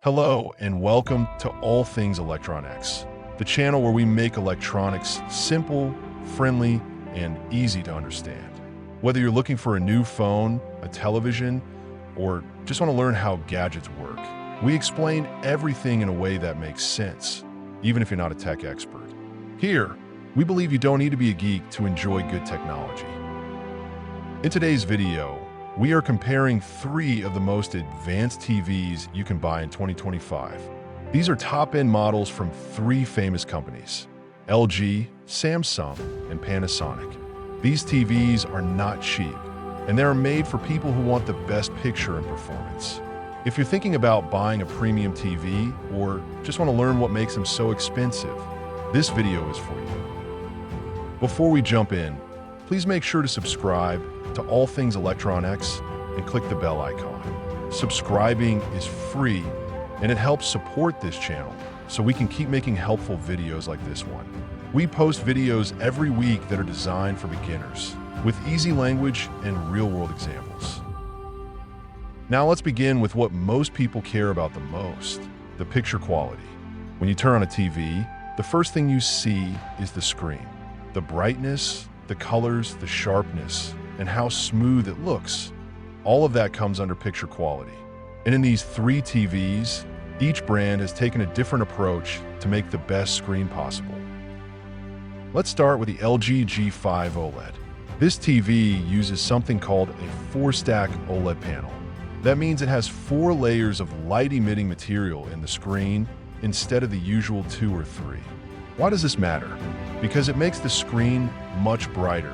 Hello and welcome to All Things ElectronX, the channel where we make electronics simple, friendly, and easy to understand. Whether you're looking for a new phone, a television, or just want to learn how gadgets work, we explain everything in a way that makes sense, even if you're not a tech expert. Here, we believe you don't need to be a geek to enjoy good technology. In today's video, we are comparing 3 of the most advanced TVs you can buy in 2025. These are top-end models from 3 famous companies: LG, Samsung, and Panasonic. These TVs are not cheap, and they are made for people who want the best picture and performance. If you're thinking about buying a premium TV or just want to learn what makes them so expensive, this video is for you. Before we jump in, please make sure to subscribe to All Things ElectronX and click the bell icon. Subscribing is free and it helps support this channel so we can keep making helpful videos like this one. We post videos every week that are designed for beginners with easy language and real-world examples. Now let's begin with what most people care about the most: the picture quality. When you turn on a TV, the first thing you see is the screen. The brightness, the colors, the sharpness, and how smooth it looks. All of that comes under picture quality. And in these 3 TVs, each brand has taken a different approach to make the best screen possible. Let's start with the LG G5 OLED. This TV uses something called a 4-stack OLED panel. That means it has 4 layers of light-emitting material in the screen instead of the usual 2 or 3. Why does this matter? Because it makes the screen much brighter,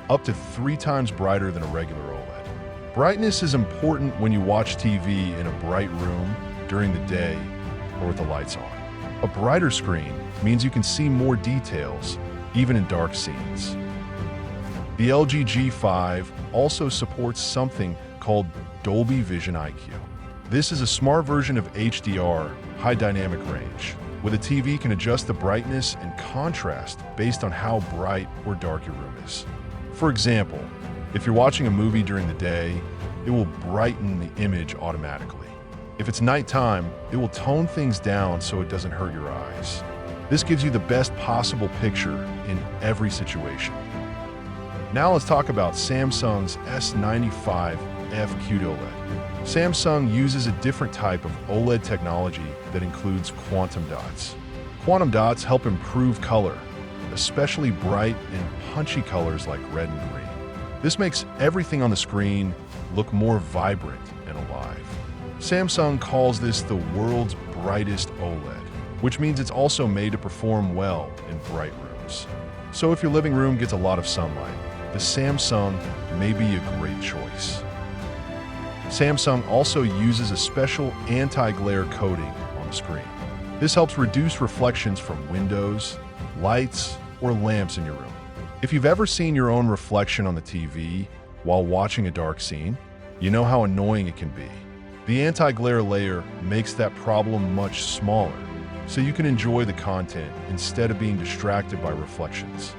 up to 3 times brighter than a regular OLED. Brightness is important when you watch TV in a bright room during the day or with the lights on. A brighter screen means you can see more details, even in dark scenes. The LG G5 also supports something called Dolby Vision IQ. This is a smart version of HDR, high dynamic range, where the TV can adjust the brightness and contrast based on how bright or dark your room is. For example, if you're watching a movie during the day, it will brighten the image automatically. If it's nighttime, it will tone things down so it doesn't hurt your eyes. This gives you the best possible picture in every situation. Now let's talk about Samsung's S95F QD-OLED. Samsung uses a different type of OLED technology that includes quantum dots. Quantum dots help improve color, especially bright and punchy colors like red and green. This makes everything on the screen look more vibrant and alive. Samsung calls this the world's brightest OLED, which means it's also made to perform well in bright rooms. So if your living room gets a lot of sunlight, the Samsung may be a great choice. Samsung also uses a special anti-glare coating on the screen. This helps reduce reflections from windows, lights, or lamps in your room. If you've ever seen your own reflection on the TV while watching a dark scene, you know how annoying it can be. The anti-glare layer makes that problem much smaller, so you can enjoy the content instead of being distracted by reflections.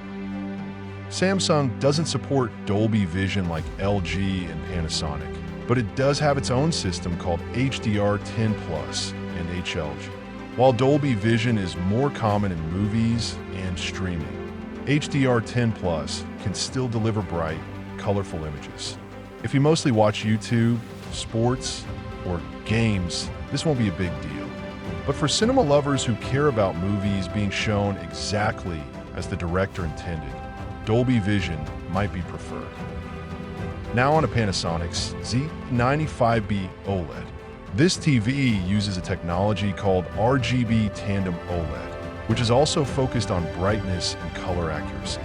Samsung doesn't support Dolby Vision like LG and Panasonic, but it does have its own system called HDR10 Plus and HLG. While Dolby Vision is more common in movies and streaming, HDR10 Plus can still deliver bright, colorful images. If you mostly watch YouTube, sports, or games, this won't be a big deal. But for cinema lovers who care about movies being shown exactly as the director intended, Dolby Vision might be preferred. Now on to Panasonic's Z95B OLED. This TV uses a technology called RGB tandem OLED, which is also focused on brightness and color accuracy.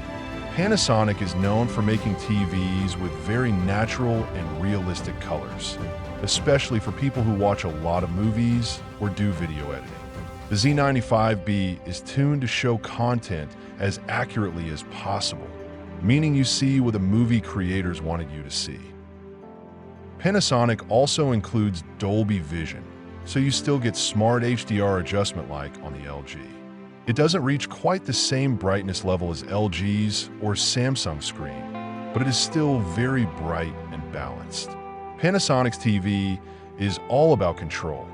Panasonic is known for making TVs with very natural and realistic colors, especially for people who watch a lot of movies or do video editing. The Z95B is tuned to show content as accurately as possible, meaning you see what the movie creators wanted you to see. Panasonic also includes Dolby Vision, so you still get smart HDR adjustment like on the LG. It doesn't reach quite the same brightness level as LG's or Samsung's screen, but it is still very bright and balanced. Panasonic's TV is all about control,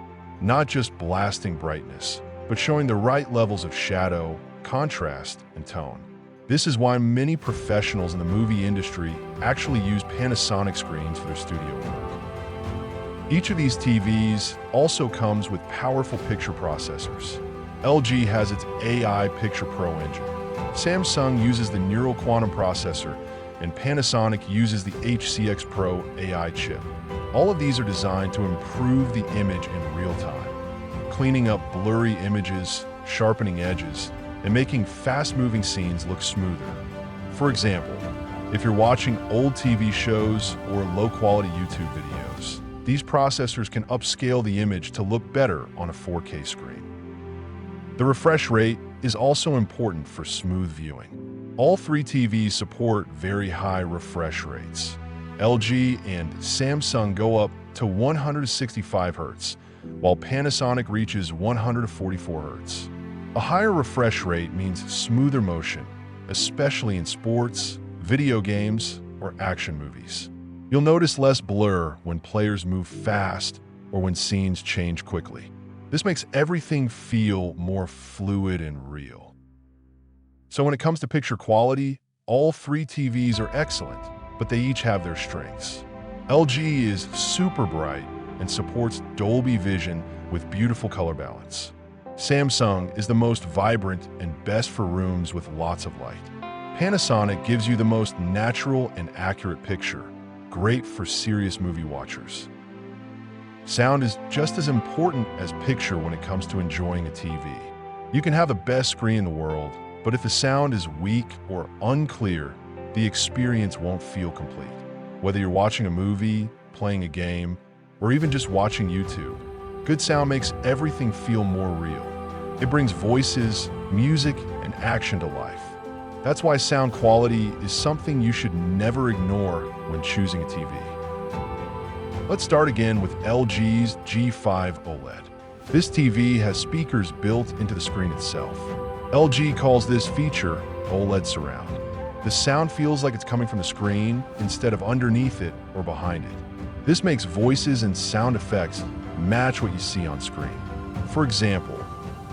not just blasting brightness, but showing the right levels of shadow, contrast, and tone. This is why many professionals in the movie industry actually use Panasonic screens for their studio work. Each of these TVs also comes with powerful picture processors. LG has its AI Picture Pro engine. Samsung uses the Neural Quantum processor, and Panasonic uses the HCX Pro AI chip. All of these are designed to improve the image in real time, cleaning up blurry images, sharpening edges, and making fast-moving scenes look smoother. For example, if you're watching old TV shows or low-quality YouTube videos, these processors can upscale the image to look better on a 4K screen. The refresh rate is also important for smooth viewing. All three TVs support very high refresh rates. LG and Samsung go up to 165 Hz, while Panasonic reaches 144 Hz. A higher refresh rate means smoother motion, especially in sports, video games, or action movies. You'll notice less blur when players move fast or when scenes change quickly. This makes everything feel more fluid and real. So when it comes to picture quality, all three TVs are excellent, but they each have their strengths. LG is super bright and supports Dolby Vision with beautiful color balance. Samsung is the most vibrant and best for rooms with lots of light. Panasonic gives you the most natural and accurate picture, great for serious movie watchers. Sound is just as important as picture when it comes to enjoying a TV. You can have the best screen in the world, but if the sound is weak or unclear, the experience won't feel complete. Whether you're watching a movie, playing a game, or even just watching YouTube, good sound makes everything feel more real. It brings voices, music, and action to life. That's why sound quality is something you should never ignore when choosing a TV. Let's start again with LG's G5 OLED. This TV has speakers built into the screen itself. LG calls this feature OLED Surround. The sound feels like it's coming from the screen instead of underneath it or behind it. This makes voices and sound effects match what you see on screen. For example,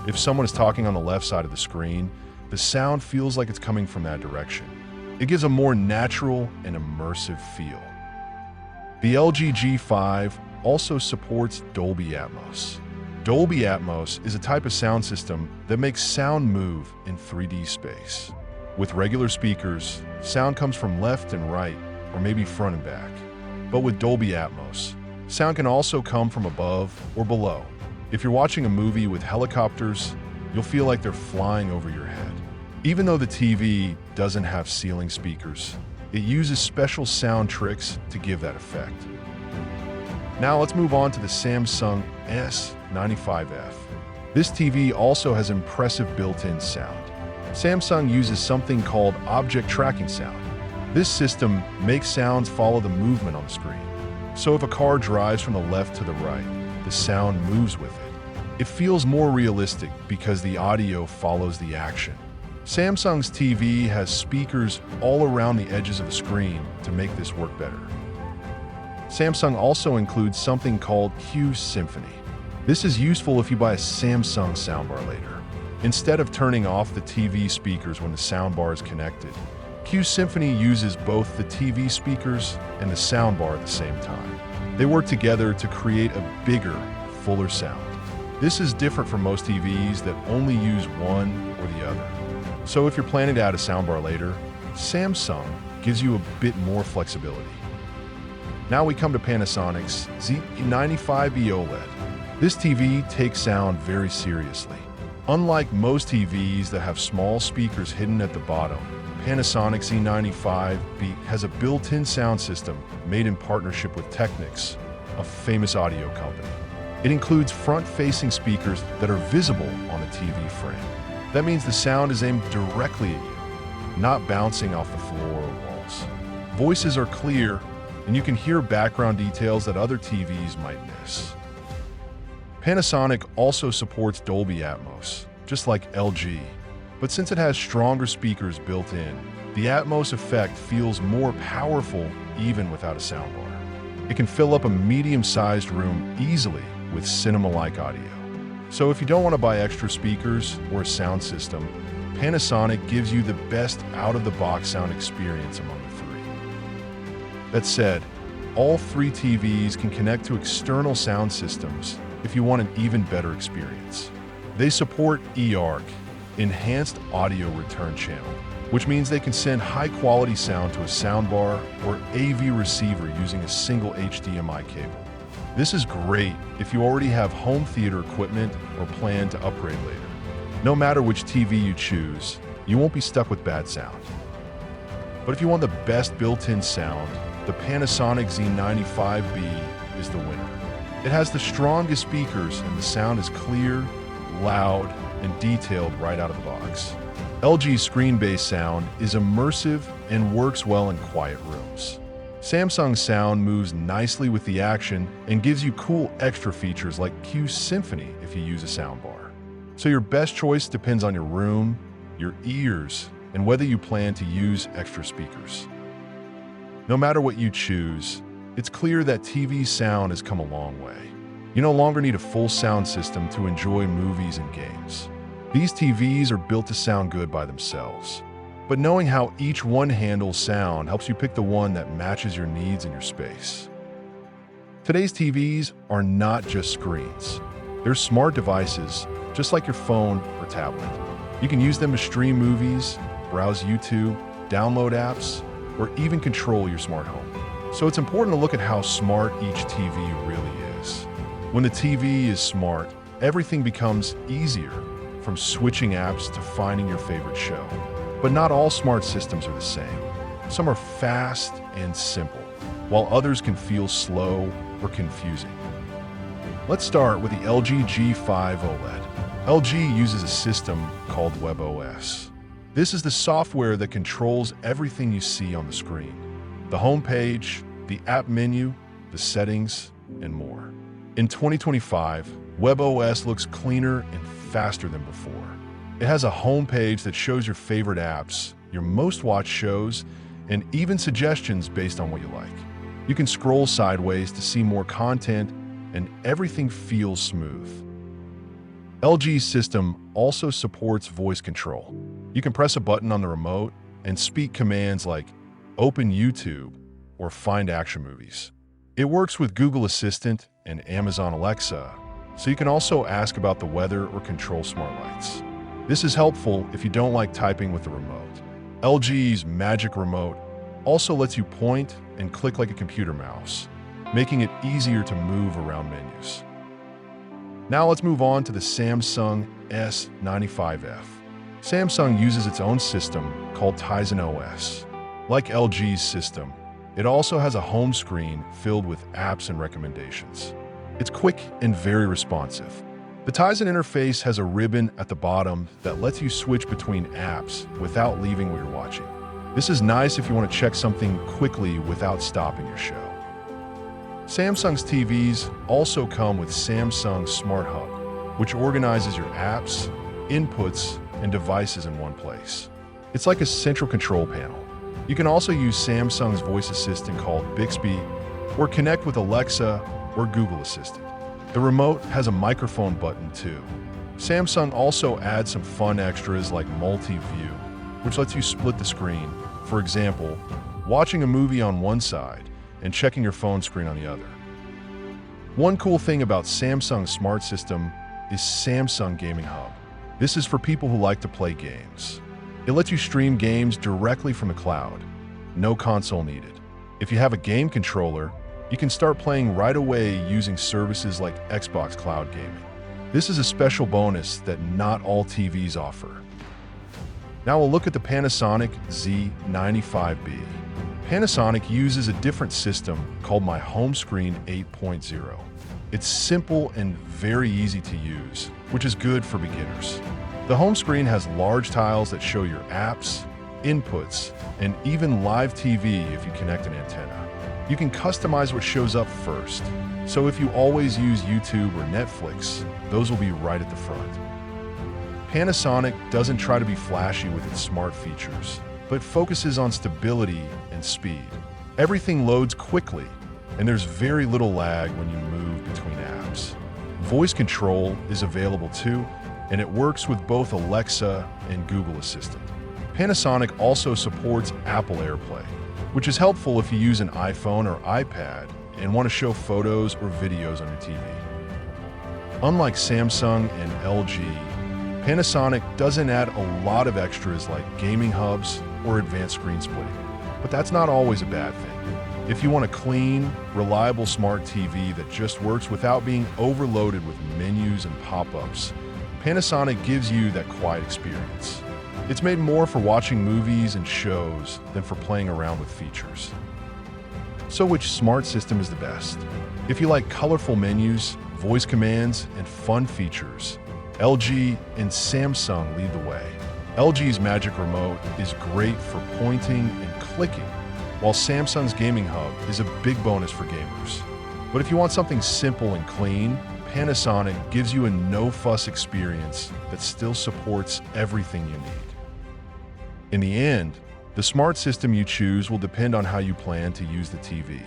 if someone is talking on the left side of the screen, the sound feels like it's coming from that direction. It gives a more natural and immersive feel. The LG G5 also supports Dolby Atmos. Dolby Atmos is a type of sound system that makes sound move in 3D space. With regular speakers, sound comes from left and right, or maybe front and back. But with Dolby Atmos, sound can also come from above or below. If you're watching a movie with helicopters, you'll feel like they're flying over your head. Even though the TV doesn't have ceiling speakers, it uses special sound tricks to give that effect. Now let's move on to the Samsung S95F. This TV also has impressive built-in sound. Samsung uses something called object tracking sound. This system makes sounds follow the movement on the screen. So if a car drives from the left to the right, the sound moves with it. It feels more realistic because the audio follows the action. Samsung's TV has speakers all around the edges of the screen to make this work better. Samsung also includes something called Q Symphony. This is useful if you buy a Samsung soundbar later. Instead of turning off the TV speakers when the soundbar is connected, Q Symphony uses both the TV speakers and the soundbar at the same time. They work together to create a bigger, fuller sound. This is different from most TVs that only use one or the other. So if you're planning to add a soundbar later, Samsung gives you a bit more flexibility. Now we come to Panasonic's Z95B OLED. This TV takes sound very seriously. Unlike most TVs that have small speakers hidden at the bottom, Panasonic Z95B has a built-in sound system made in partnership with Technics, a famous audio company. It includes front-facing speakers that are visible on the TV frame. That means the sound is aimed directly at you, not bouncing off the floor or walls. Voices are clear, and you can hear background details that other TVs might miss. Panasonic also supports Dolby Atmos, just like LG, but since it has stronger speakers built in, the Atmos effect feels more powerful even without a soundbar. It can fill up a medium-sized room easily with cinema-like audio. So if you don't want to buy extra speakers or a sound system, Panasonic gives you the best out-of-the-box sound experience among the three. That said, all three TVs can connect to external sound systems if you want an even better experience. They support eARC, Enhanced Audio Return Channel, which means they can send high-quality sound to a soundbar or AV receiver using a single HDMI cable. This is great if you already have home theater equipment or plan to upgrade later. No matter which TV you choose, you won't be stuck with bad sound. But if you want the best built-in sound, the Panasonic Z95B is the winner. It has the strongest speakers and the sound is clear, loud, and detailed right out of the box. LG's screen-based sound is immersive and works well in quiet rooms. Samsung's sound moves nicely with the action and gives you cool extra features like Q Symphony if you use a soundbar. So your best choice depends on your room, your ears, and whether you plan to use extra speakers. No matter what you choose, it's clear that TV sound has come a long way. You no longer need a full sound system to enjoy movies and games. These TVs are built to sound good by themselves. But knowing how each one handles sound helps you pick the one that matches your needs and your space. Today's TVs are not just screens. They're smart devices, just like your phone or tablet. You can use them to stream movies, browse YouTube, download apps, or even control your smart home. So it's important to look at how smart each TV really is. When the TV is smart, everything becomes easier, from switching apps to finding your favorite show. But not all smart systems are the same. Some are fast and simple, while others can feel slow or confusing. Let's start with the LG G5 OLED. LG uses a system called WebOS. This is the software that controls everything you see on the screen. The home page, the app menu, the settings, and more. In 2025, WebOS looks cleaner and faster than before. It has a home page that shows your favorite apps, your most watched shows, and even suggestions based on what you like. You can scroll sideways to see more content, and everything feels smooth. LG's system also supports voice control. You can press a button on the remote and speak commands like Open YouTube or Find Action Movies. It works with Google Assistant and Amazon Alexa, so you can also ask about the weather or control smart lights. This is helpful if you don't like typing with the remote. LG's Magic Remote also lets you point and click like a computer mouse, making it easier to move around menus. Now let's move on to the Samsung S95F. Samsung uses its own system called Tizen OS. Like LG's system, it also has a home screen filled with apps and recommendations. It's quick and very responsive. The Tizen interface has a ribbon at the bottom that lets you switch between apps without leaving what you're watching. This is nice if you want to check something quickly without stopping your show. Samsung's TVs also come with Samsung Smart Hub, which organizes your apps, inputs, and devices in one place. It's like a central control panel. You can also use Samsung's voice assistant called Bixby, or connect with Alexa or Google Assistant. The remote has a microphone button too. Samsung also adds some fun extras like multi-view, which lets you split the screen. For example, watching a movie on one side and checking your phone screen on the other. One cool thing about Samsung's smart system is Samsung Gaming Hub. This is for people who like to play games. It lets you stream games directly from the cloud. No console needed. If you have a game controller, you can start playing right away using services like Xbox Cloud Gaming. This is a special bonus that not all TVs offer. Now we'll look at the Panasonic Z95B. Panasonic uses a different system called My Home Screen 8.0. It's simple and very easy to use, which is good for beginners. The home screen has large tiles that show your apps, inputs, and even live TV if you connect an antenna. You can customize what shows up first, so if you always use YouTube or Netflix, those will be right at the front. Panasonic doesn't try to be flashy with its smart features, but focuses on stability and speed. Everything loads quickly, and there's very little lag when you move between apps. Voice control is available too, and it works with both Alexa and Google Assistant. Panasonic also supports Apple AirPlay, which is helpful if you use an iPhone or iPad and want to show photos or videos on your TV. Unlike Samsung and LG, Panasonic doesn't add a lot of extras like gaming hubs or advanced screen splitting, but that's not always a bad thing. If you want a clean, reliable smart TV that just works without being overloaded with menus and pop-ups, Panasonic gives you that quiet experience. It's made more for watching movies and shows than for playing around with features. So which smart system is the best? If you like colorful menus, voice commands, and fun features, LG and Samsung lead the way. LG's Magic Remote is great for pointing and clicking, while Samsung's Gaming Hub is a big bonus for gamers. But if you want something simple and clean, Panasonic gives you a no-fuss experience that still supports everything you need. In the end, the smart system you choose will depend on how you plan to use the TV.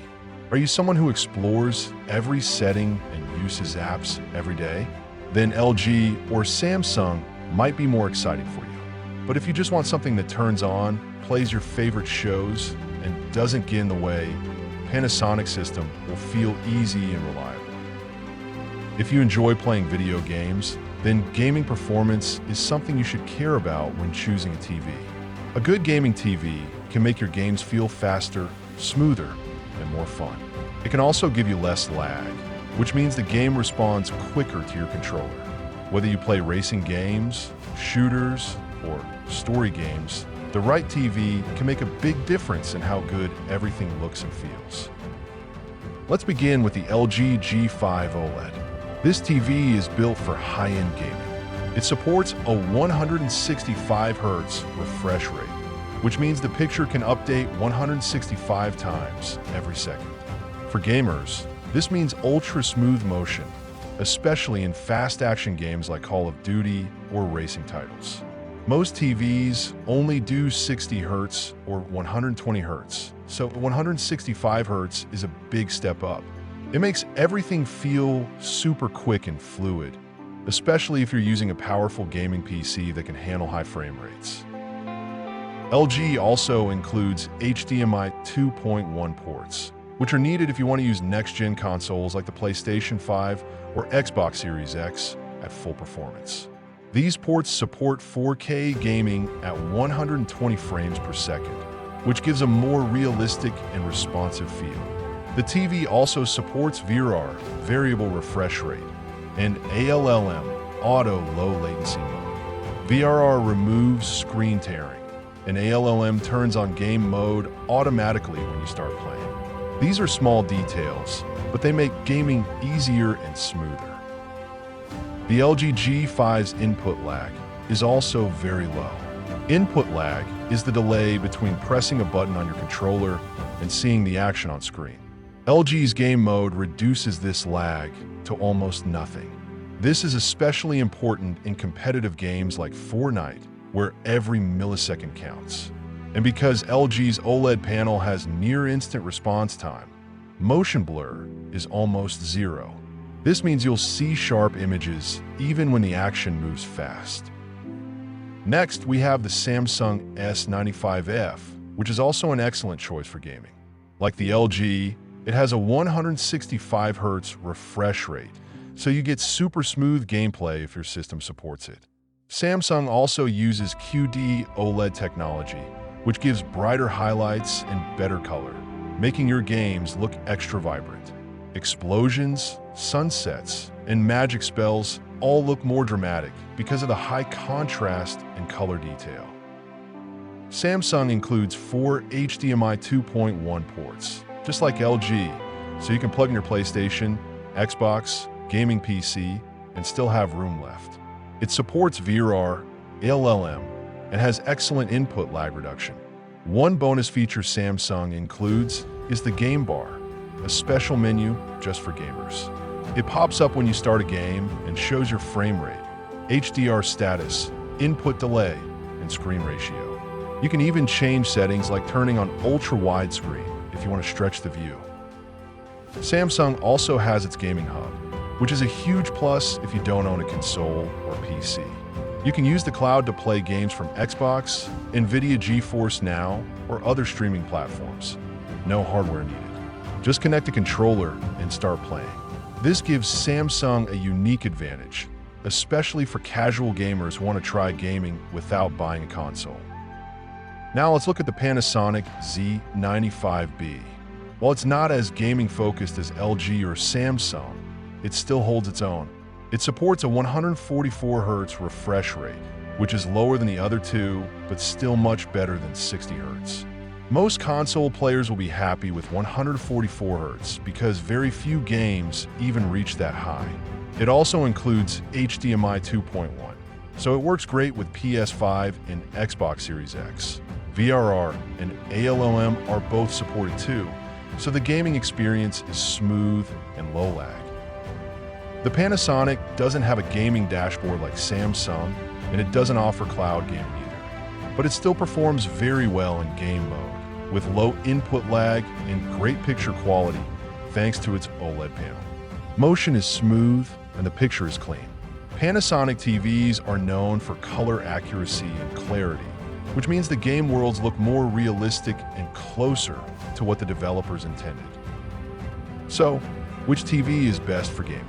Are you someone who explores every setting and uses apps every day? Then LG or Samsung might be more exciting for you. But if you just want something that turns on, plays your favorite shows, and doesn't get in the way, Panasonic system will feel easy and reliable. If you enjoy playing video games, then gaming performance is something you should care about when choosing a TV. A good gaming TV can make your games feel faster, smoother, and more fun. It can also give you less lag, which means the game responds quicker to your controller. Whether you play racing games, shooters, or story games, the right TV can make a big difference in how good everything looks and feels. Let's begin with the LG G5 OLED. This TV is built for high-end gaming. It supports a 165 Hz refresh rate, which means the picture can update 165 times every second. For gamers, this means ultra-smooth motion, especially in fast-action games like Call of Duty or racing titles. Most TVs only do 60 Hz or 120 Hz, so 165 Hz is a big step up. It makes everything feel super quick and fluid, especially if you're using a powerful gaming PC that can handle high frame rates. LG also includes HDMI 2.1 ports, which are needed if you want to use next-gen consoles like the PlayStation 5 or Xbox Series X at full performance. These ports support 4K gaming at 120 frames per second, which gives a more realistic and responsive feel. The TV also supports VRR, variable refresh rate, and ALLM, auto low latency mode. VRR removes screen tearing, and ALLM turns on game mode automatically when you start playing. These are small details, but they make gaming easier and smoother. The LG G5's input lag is also very low. Input lag is the delay between pressing a button on your controller and seeing the action on screen. LG's game mode reduces this lag to almost nothing. This is especially important in competitive games like Fortnite, where every millisecond counts. And because LG's OLED panel has near-instant response time, motion blur is almost zero. This means you'll see sharp images even when the action moves fast. Next, we have the Samsung S95F, which is also an excellent choice for gaming. Like the LG, it has a 165 Hz refresh rate, so you get super smooth gameplay if your system supports it. Samsung also uses QD-OLED technology, which gives brighter highlights and better color, making your games look extra vibrant. Explosions, sunsets, and magic spells all look more dramatic because of the high contrast and color detail. Samsung includes 4 HDMI 2.1 ports, just like LG, so you can plug in your PlayStation, Xbox, gaming PC, and still have room left. It supports VRR, ALLM, and has excellent input lag reduction. One bonus feature Samsung includes is the Game Bar, a special menu just for gamers. It pops up when you start a game and shows your frame rate, HDR status, input delay, and screen ratio. You can even change settings like turning on ultra widescreen if you want to stretch the view. Samsung also has its gaming hub, which is a huge plus if you don't own a console or PC. You can use the cloud to play games from Xbox, NVIDIA GeForce Now, or other streaming platforms. No hardware needed. Just connect a controller and start playing. This gives Samsung a unique advantage, especially for casual gamers who want to try gaming without buying a console. Now let's look at the Panasonic Z95B. While it's not as gaming-focused as LG or Samsung, it still holds its own. It supports a 144 Hz refresh rate, which is lower than the other two, but still much better than 60 Hz. Most console players will be happy with 144 Hz because very few games even reach that high. It also includes HDMI 2.1, so it works great with PS5 and Xbox Series X. VRR and ALLM are both supported too, so the gaming experience is smooth and low lag. The Panasonic doesn't have a gaming dashboard like Samsung, and it doesn't offer cloud gaming either. But it still performs very well in game mode, with low input lag and great picture quality thanks to its OLED panel. Motion is smooth and the picture is clean. Panasonic TVs are known for color accuracy and clarity, which means the game worlds look more realistic and closer to what the developers intended. So, which TV is best for gaming?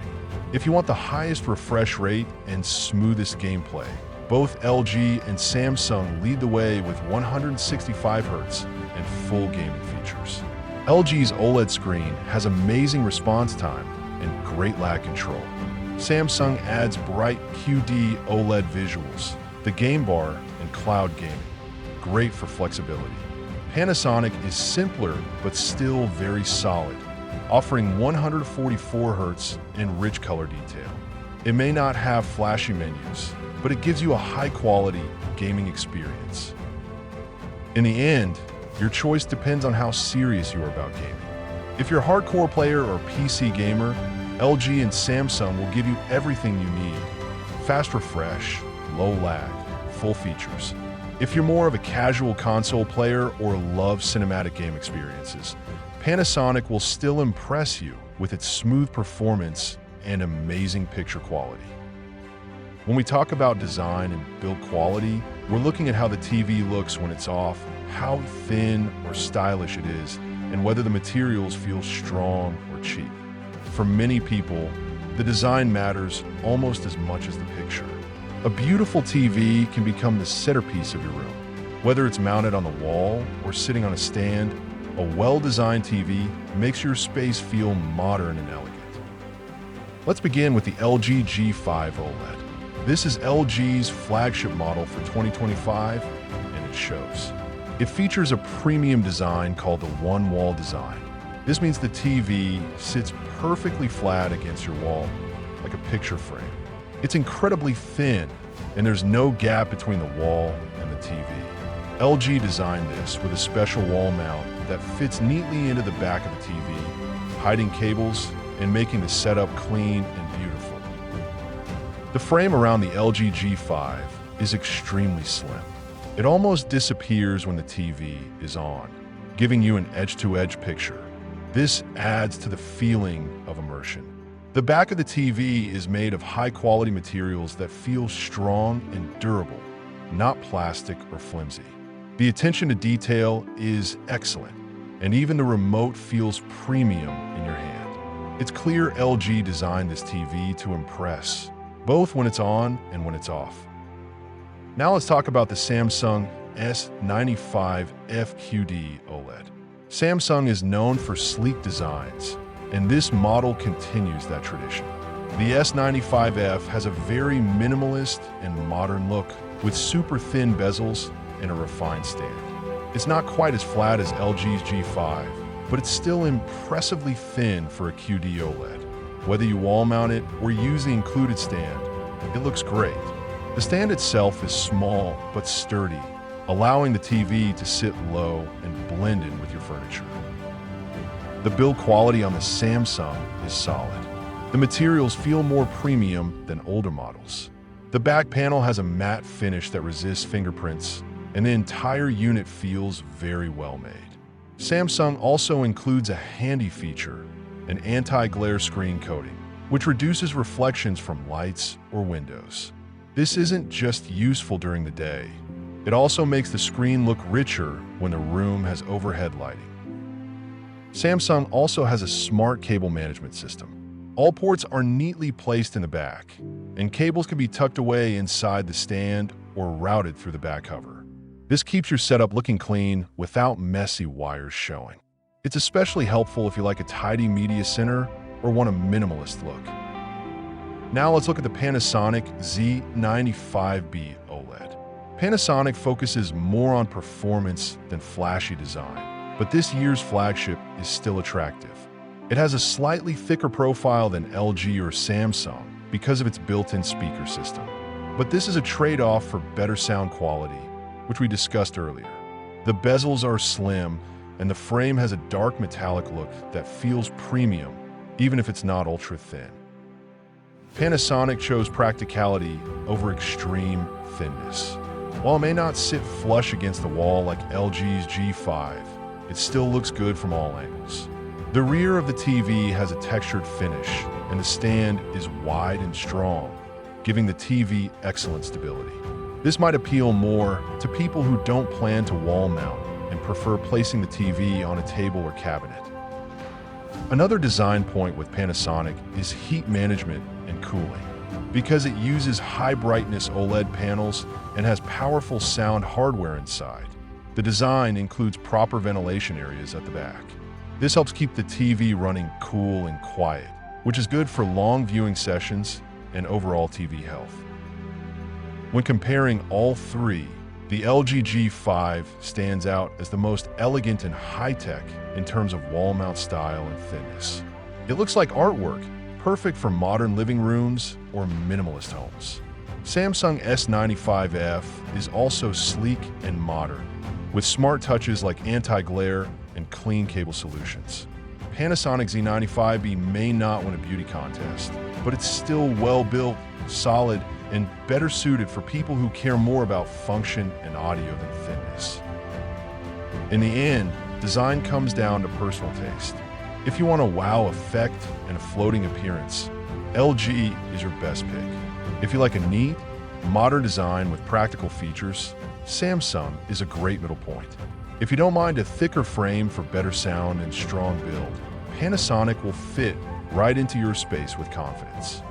If you want the highest refresh rate and smoothest gameplay, both LG and Samsung lead the way with 165 Hz and full gaming features. LG's OLED screen has amazing response time and great lag control. Samsung adds bright QD-OLED visuals, the game bar, and cloud gaming. Great for flexibility. Panasonic is simpler but still very solid, offering 144 Hz and rich color detail. It may not have flashy menus, but it gives you a high-quality gaming experience. In the end, your choice depends on how serious you are about gaming. If you're a hardcore player or PC gamer, LG and Samsung will give you everything you need. Fast refresh, low lag, full features. If you're more of a casual console player or love cinematic game experiences, Panasonic will still impress you with its smooth performance and amazing picture quality. When we talk about design and build quality, we're looking at how the TV looks when it's off, how thin or stylish it is, and whether the materials feel strong or cheap. For many people, the design matters almost as much as the picture. A beautiful TV can become the centerpiece of your room. Whether it's mounted on the wall or sitting on a stand, a well-designed TV makes your space feel modern and elegant. Let's begin with the LG G5 OLED. This is LG's flagship model for 2025, and it shows. It features a premium design called the one-wall design. This means the TV sits perfectly flat against your wall, like a picture frame. It's incredibly thin, and there's no gap between the wall and the TV. LG designed this with a special wall mount that fits neatly into the back of the TV, hiding cables and making the setup clean and beautiful. The frame around the LG G5 is extremely slim. It almost disappears when the TV is on, giving you an edge-to-edge picture. This adds to the feeling of immersion. The back of the TV is made of high-quality materials that feel strong and durable, not plastic or flimsy. The attention to detail is excellent, and even the remote feels premium in your hand. It's clear LG designed this TV to impress, both when it's on and when it's off. Now let's talk about the Samsung S95F QD-OLED. Samsung is known for sleek designs, and this model continues that tradition. The S95F has a very minimalist and modern look, with super thin bezels and a refined stand. It's not quite as flat as LG's G5, but it's still impressively thin for a QD OLED. Whether you wall mount it or use the included stand, it looks great. The stand itself is small but sturdy, allowing the TV to sit low and blend in with your furniture. The build quality on the Samsung is solid. The materials feel more premium than older models. The back panel has a matte finish that resists fingerprints, and the entire unit feels very well made. Samsung also includes a handy feature, an anti-glare screen coating. which reduces reflections from lights or windows. This isn't just useful during the day. It also makes the screen look richer when the room has overhead lighting. Samsung also has a smart cable management system. All ports are neatly placed in the back, and cables can be tucked away inside the stand or routed through the back cover. This keeps your setup looking clean without messy wires showing. It's especially helpful if you like a tidy media center or want a minimalist look. Now let's look at the Panasonic Z95B OLED. Panasonic focuses more on performance than flashy design, but this year's flagship is still attractive. It has a slightly thicker profile than LG or Samsung because of its built-in speaker system. But this is a trade-off for better sound quality, which we discussed earlier. The bezels are slim, and the frame has a dark metallic look that feels premium, even if it's not ultra-thin. Panasonic chose practicality over extreme thinness. While it may not sit flush against the wall like LG's G5, it still looks good from all angles. The rear of the TV has a textured finish, and the stand is wide and strong, giving the TV excellent stability. This might appeal more to people who don't plan to wall mount and prefer placing the TV on a table or cabinet. Another design point with Panasonic is heat management and cooling. Because it uses high-brightness OLED panels and has powerful sound hardware inside, the design includes proper ventilation areas at the back. This helps keep the TV running cool and quiet, which is good for long viewing sessions and overall TV health. When comparing all three, the LG G5 stands out as the most elegant and high-tech in terms of wall mount style and thinness. It looks like artwork, perfect for modern living rooms or minimalist homes. Samsung S95F is also sleek and modern, with smart touches like anti-glare and clean cable solutions. Panasonic Z95B may not win a beauty contest, but it's still well-built, solid, and better suited for people who care more about function and audio than thinness. In the end, design comes down to personal taste. If you want a wow effect and a floating appearance, LG is your best pick. If you like a neat, modern design with practical features, Samsung is a great middle point. If you don't mind a thicker frame for better sound and strong build, Panasonic will fit right into your space with confidence.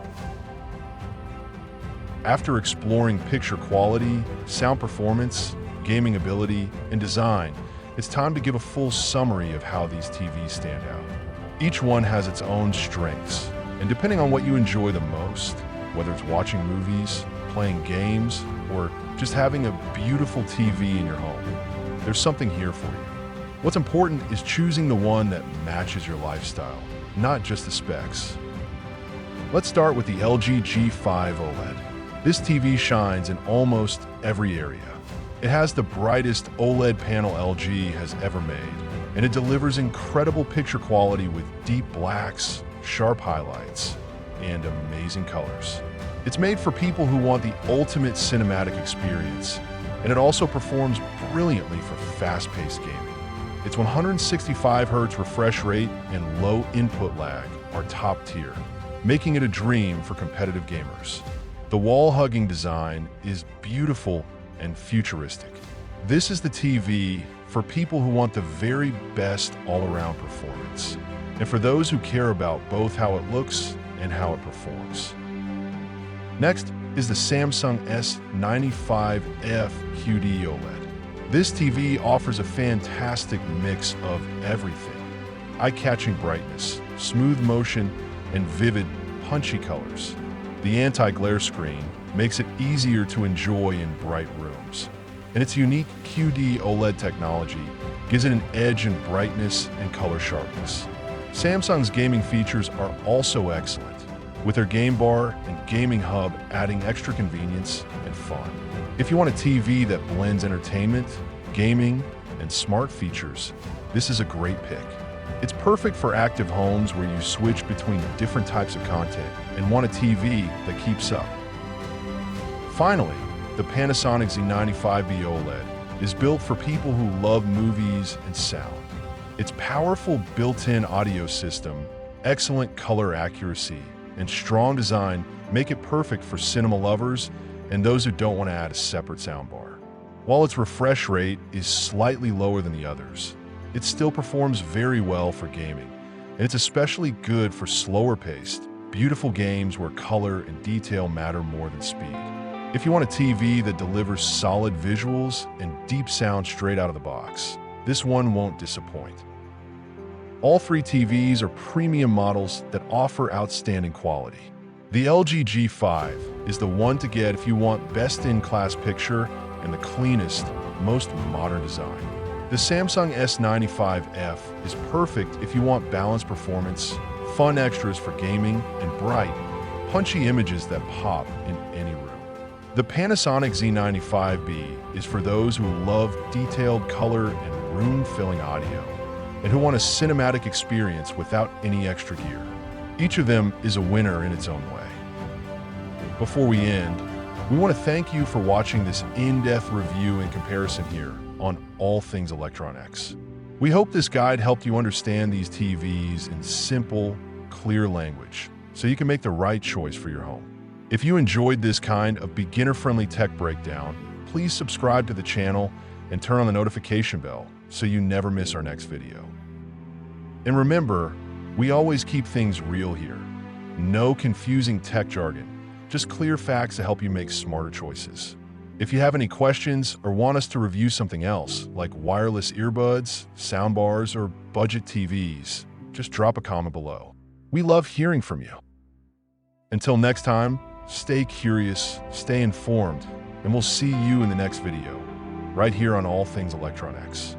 After exploring picture quality, sound performance, gaming ability, and design, it's time to give a full summary of how these TVs stand out. Each one has its own strengths, and depending on what you enjoy the most, whether it's watching movies, playing games, or just having a beautiful TV in your home, there's something here for you. What's important is choosing the one that matches your lifestyle, not just the specs. Let's start with the LG G5 OLED. This TV shines in almost every area. It has the brightest OLED panel LG has ever made, and it delivers incredible picture quality with deep blacks, sharp highlights, and amazing colors. It's made for people who want the ultimate cinematic experience, and it also performs brilliantly for fast-paced gaming. Its 165 Hz refresh rate and low input lag are top tier, making it a dream for competitive gamers. The wall-hugging design is beautiful and futuristic. This is the TV for people who want the very best all-around performance, and for those who care about both how it looks and how it performs. Next is the Samsung S95F QD-OLED. This TV offers a fantastic mix of everything: eye-catching brightness, smooth motion, and vivid, punchy colors. The anti-glare screen makes it easier to enjoy in bright rooms, and its unique QD-OLED technology gives it an edge in brightness and color sharpness. Samsung's gaming features are also excellent, with their game bar and gaming hub adding extra convenience and fun. If you want a TV that blends entertainment, gaming, and smart features, this is a great pick. It's perfect for active homes where you switch between different types of content and want a TV that keeps up. Finally, the Panasonic Z95B OLED is built for people who love movies and sound. Its powerful built-in audio system, excellent color accuracy, and strong design make it perfect for cinema lovers and those who don't want to add a separate soundbar. While its refresh rate is slightly lower than the others, it still performs very well for gaming, and it's especially good for slower-paced, beautiful games where color and detail matter more than speed. If you want a TV that delivers solid visuals and deep sound straight out of the box, this one won't disappoint. All three TVs are premium models that offer outstanding quality. The LG G5 is the one to get if you want best-in-class picture and the cleanest, most modern design. The Samsung S95F is perfect if you want balanced performance, fun extras for gaming, and bright, punchy images that pop in any room. The Panasonic Z95B is for those who love detailed color and room-filling audio, and who want a cinematic experience without any extra gear. Each of them is a winner in its own way. Before we end, we want to thank you for watching this in-depth review and comparison here on All Things ElectronX. We hope this guide helped you understand these TVs in simple, clear language, so you can make the right choice for your home. If you enjoyed this kind of beginner-friendly tech breakdown, please subscribe to the channel and turn on the notification bell so you never miss our next video. And remember, we always keep things real here. No confusing tech jargon, just clear facts to help you make smarter choices. If you have any questions or want us to review something else, like wireless earbuds, soundbars, or budget TVs, just drop a comment below. We love hearing from you. Until next time, stay curious, stay informed, and we'll see you in the next video, right here on All Things ElectronX.